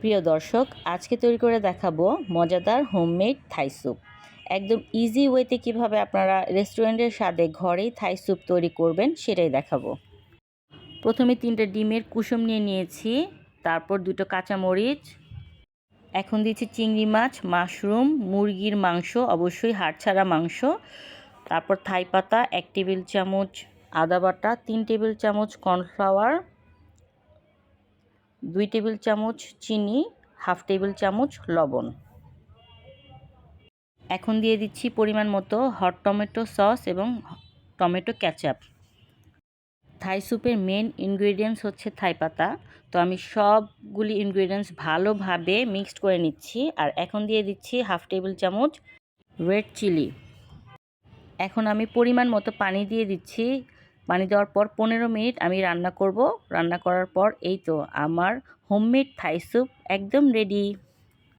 প্রিয় দর্শক, আজকে তৈরি করে দেখাবো মজাদার হোমমেড থাই স্যুপ। একদম ইজি ওয়েতে কিভাবে আপনারা রেস্টুরেন্টের স্বাদে ঘরেই থাই স্যুপ তৈরি করবেন সেটাই দেখাবো। প্রথমে 3টা ডিমের কুসুম নিয়ে নিয়েছি, তারপর 2টো কাঁচামরিচ, এখন দিচ্ছি চিংড়ি মাছ, মাশরুম, মুরগির মাংস, অবশ্যই হাড় ছাড়া মাংস, তারপর থাই পাতা 1 টেবিল চামচ, আদা বাটা 3 টেবিল চামচ, কর্নফ্লাওয়ার 2 টেবিল চামচ, চিনি 1/2 টেবিল চামচ, লবণ। এখন দিয়ে দিচ্ছি পরিমাণ মতো হট টমেটো সস এবং টমেটো কেচাপ। থাই স্যুপের মেন ইনগ্রেডিয়েন্টস হচ্ছে থাই পাতা, তো আমি সবগুলি ইনগ্রেডিয়েন্টস ভালোভাবে মিক্সড করে নিচ্ছি। আর এখন দিয়ে দিচ্ছি 1/2 টেবিল চামচ রেড চিলি। এখন আমি পরিমাণ মতো পানি দিয়ে দিচ্ছি। পানি দেওয়ার পর 15 মিনিট আমি রান্না করব। রান্না করার পর এই তো আমার হোমমেড থাই স্যুপ একদম রেডি।